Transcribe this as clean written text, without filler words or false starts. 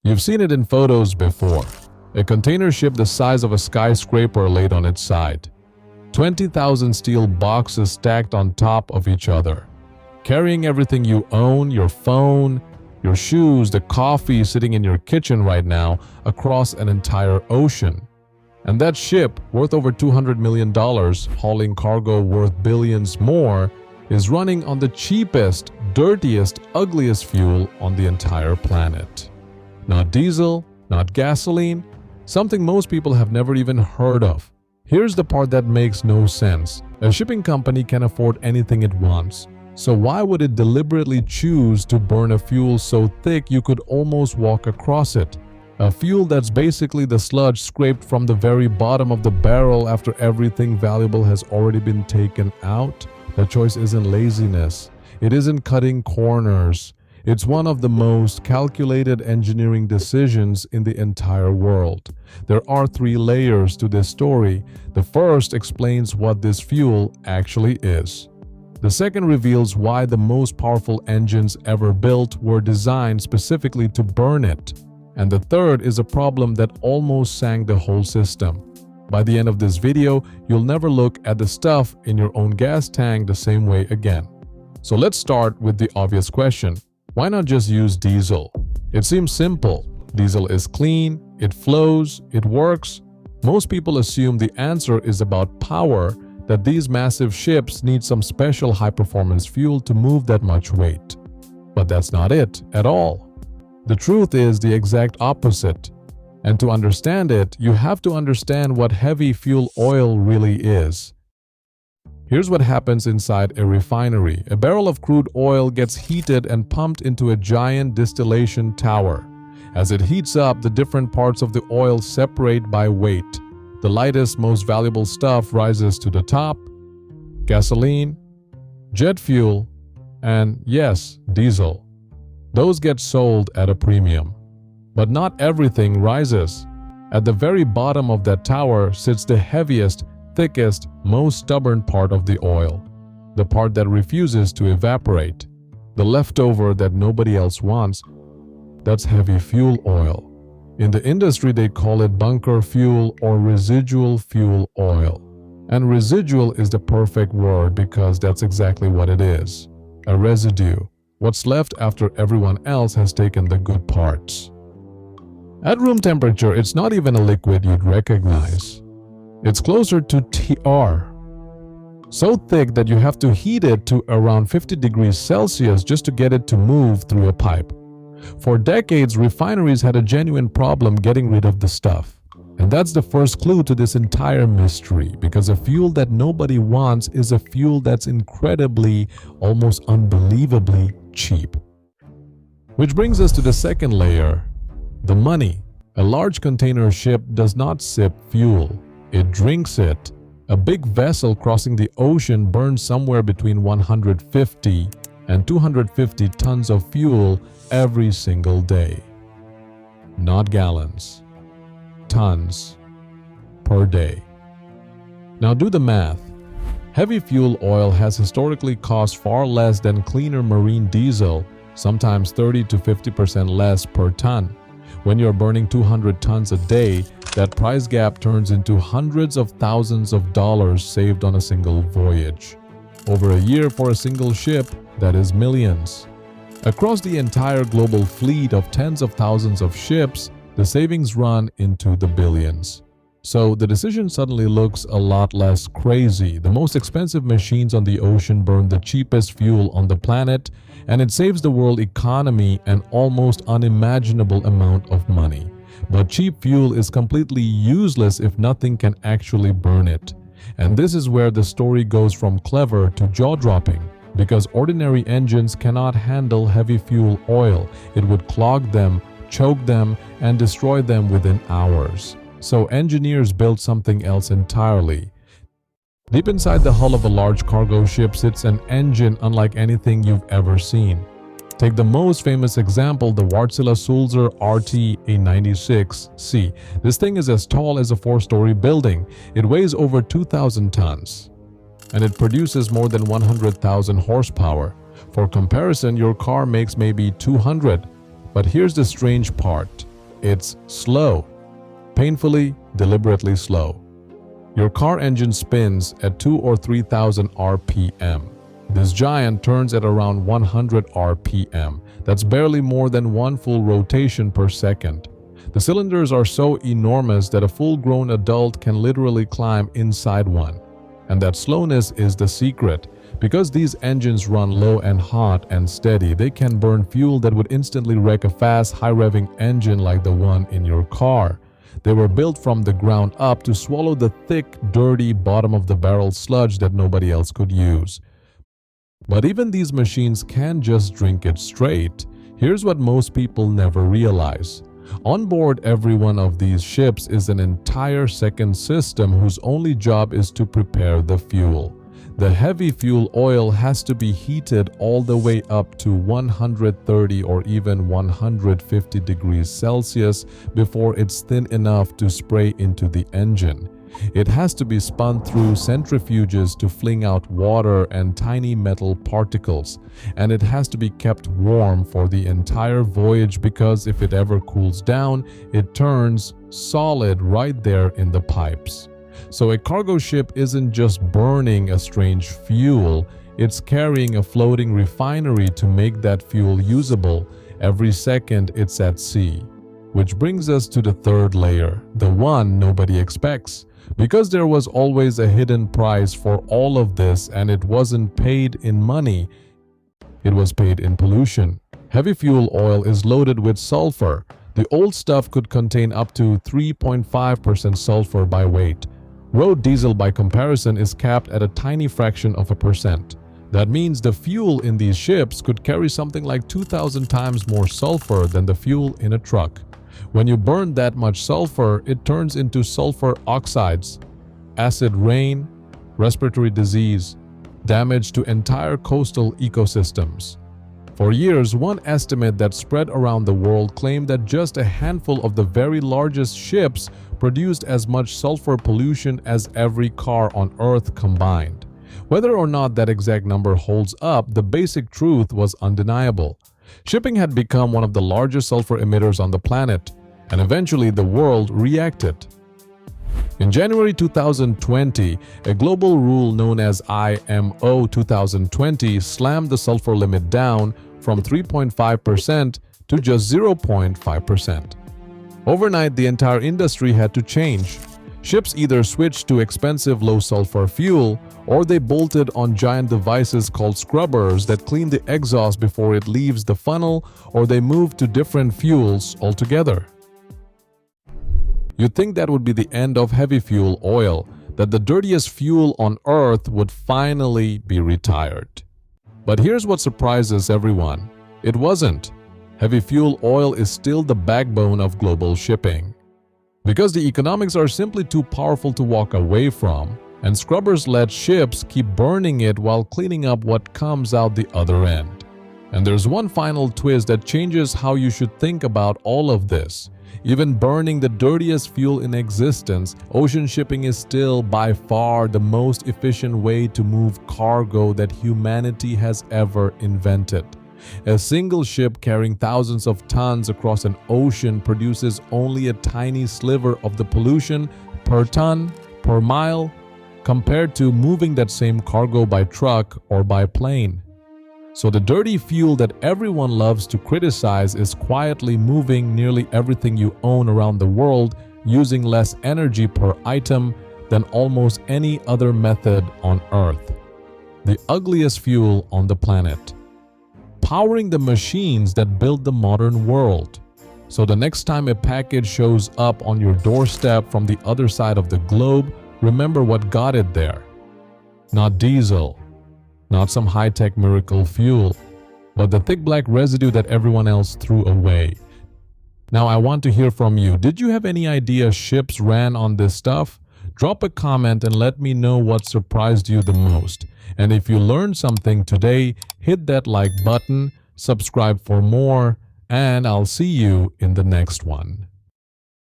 You've seen it in photos before. A container ship the size of a skyscraper laid on its side. 20,000 steel boxes stacked on top of each other. Carrying everything you own, your phone, your shoes, the coffee sitting in your kitchen right now, across an entire ocean. And that ship, worth over $200 million, hauling cargo worth billions more, is running on the cheapest, dirtiest, ugliest fuel on the entire planet. Not diesel, not gasoline, something most people have never even heard of. Here's the part that makes no sense. A shipping company can afford anything it wants. So why would it deliberately choose to burn a fuel so thick you could almost walk across it? A fuel that's basically the sludge scraped from the very bottom of the barrel after everything valuable has already been taken out? The choice isn't laziness. It isn't cutting corners. It's one of the most calculated engineering decisions in the entire world. There are 3 layers to this story. The first explains what this fuel actually is. The second reveals why the most powerful engines ever built were designed specifically to burn it. And the third is a problem that almost sank the whole system. By the end of this video, you'll never look at the stuff in your own gas tank the same way again. So let's start with the obvious question. Why not just use diesel? It seems simple. Diesel is clean, it flows, it works. Most people assume the answer is about power, that these massive ships need some special high-performance fuel to move that much weight. But that's not it at all. The truth is the exact opposite. And to understand it, you have to understand what heavy fuel oil really is. Here's what happens inside a refinery. A barrel of crude oil gets heated and pumped into a giant distillation tower. As it heats up, the different parts of the oil separate by weight. The lightest, most valuable stuff rises to the top: gasoline, jet fuel, and yes, diesel. Those get sold at a premium. But not everything rises. At the very bottom of that tower sits the heaviest, thickest, most stubborn part of the oil. The part that refuses to evaporate. The leftover that nobody else wants. That's heavy fuel oil. In the industry, they call it bunker fuel or residual fuel oil. And residual is the perfect word because that's exactly what it is. A residue. What's left after everyone else has taken the good parts. At room temperature, it's not even a liquid you'd recognize. It's closer to TR. So thick that you have to heat it to around 50 degrees Celsius just to get it to move through a pipe. For decades, refineries had a genuine problem getting rid of the stuff. And that's the first clue to this entire mystery, because a fuel that nobody wants is a fuel that's incredibly, almost unbelievably cheap. Which brings us to the second layer, the money. A large container ship does not sip fuel, it drinks it. A big vessel crossing the ocean burns somewhere between 150 and 250 tons of fuel every single day. Not gallons, tons per day. Now do the math. Heavy fuel oil has historically cost far less than cleaner marine diesel, sometimes 30 to 50% less per ton. When you're burning 200 tons a day, that price gap turns into hundreds of thousands of dollars saved on a single voyage. Over a year for a single ship, that is millions. Across the entire global fleet of tens of thousands of ships, the savings run into the billions. So the decision suddenly looks a lot less crazy. The most expensive machines on the ocean burn the cheapest fuel on the planet, and it saves the world economy an almost unimaginable amount of money. But cheap fuel is completely useless if nothing can actually burn it. And this is where the story goes from clever to jaw-dropping. Because ordinary engines cannot handle heavy fuel oil. It would clog them, choke them, and destroy them within hours. So engineers built something else entirely. Deep inside the hull of a large cargo ship sits an engine unlike anything you've ever seen. Take the most famous example, the Wärtsilä Sulzer RT-A96C. This thing is as tall as a 4-story building. It weighs over 2,000 tons. And it produces more than 100,000 horsepower. For comparison, your car makes maybe 200. But here's the strange part. It's slow. Painfully, deliberately slow. Your car engine spins at 2 or 3,000 RPM. This giant turns at around 100 RPM. That's barely more than one full rotation per second. The cylinders are so enormous that a full-grown adult can literally climb inside one. And that slowness is the secret. Because these engines run low and hot and steady, they can burn fuel that would instantly wreck a fast, high-revving engine like the one in your car. They were built from the ground up to swallow the thick, dirty bottom-of-the-barrel sludge that nobody else could use. But even these machines can't just drink it straight. Here's what most people never realize. On board every one of these ships is an entire second system whose only job is to prepare the fuel. The heavy fuel oil has to be heated all the way up to 130 or even 150 degrees Celsius before it's thin enough to spray into the engine. It has to be spun through centrifuges to fling out water and tiny metal particles, and it has to be kept warm for the entire voyage because if it ever cools down, it turns solid right there in the pipes. So a cargo ship isn't just burning a strange fuel, it's carrying a floating refinery to make that fuel usable every second it's at sea. Which brings us to the third layer, the one nobody expects. Because there was always a hidden price for all of this and it wasn't paid in money, it was paid in pollution. Heavy fuel oil is loaded with sulfur. The old stuff could contain up to 3.5% sulfur by weight. Road diesel by comparison is capped at a tiny fraction of a percent. That means the fuel in these ships could carry something like 2,000 times more sulfur than the fuel in a truck. When you burn that much sulfur, it turns into sulfur oxides, acid rain, respiratory disease, damage to entire coastal ecosystems. For years, one estimate that spread around the world claimed that just a handful of the very largest ships produced as much sulfur pollution as every car on Earth combined. Whether or not that exact number holds up, the basic truth was undeniable. Shipping had become one of the largest sulfur emitters on the planet, and eventually the world reacted. In January 2020, a global rule known as IMO 2020 slammed the sulfur limit down from 3.5% to just 0.5%. Overnight, the entire industry had to change. Ships either switched to expensive low-sulfur fuel, or they bolted on giant devices called scrubbers that clean the exhaust before it leaves the funnel, or they moved to different fuels altogether. You'd think that would be the end of heavy fuel oil, that the dirtiest fuel on Earth would finally be retired. But here's what surprises everyone. It wasn't. Heavy fuel oil is still the backbone of global shipping. Because the economics are simply too powerful to walk away from, and scrubbers let ships keep burning it while cleaning up what comes out the other end. And there's one final twist that changes how you should think about all of this. Even burning the dirtiest fuel in existence, ocean shipping is still by far the most efficient way to move cargo that humanity has ever invented. A single ship carrying thousands of tons across an ocean produces only a tiny sliver of the pollution per ton, per mile, compared to moving that same cargo by truck or by plane. So the dirty fuel that everyone loves to criticize is quietly moving nearly everything you own around the world using less energy per item than almost any other method on Earth. The ugliest fuel on the planet. Powering the machines that build the modern world. So the next time a package shows up on your doorstep from the other side of the globe, remember what got it there. Not diesel, not some high-tech miracle fuel, but the thick black residue that everyone else threw away. Now I want to hear from you. Did you have any idea ships ran on this stuff? Drop a comment and let me know what surprised you the most. And if you learned something today, hit that like button, subscribe for more, and I'll see you in the next one.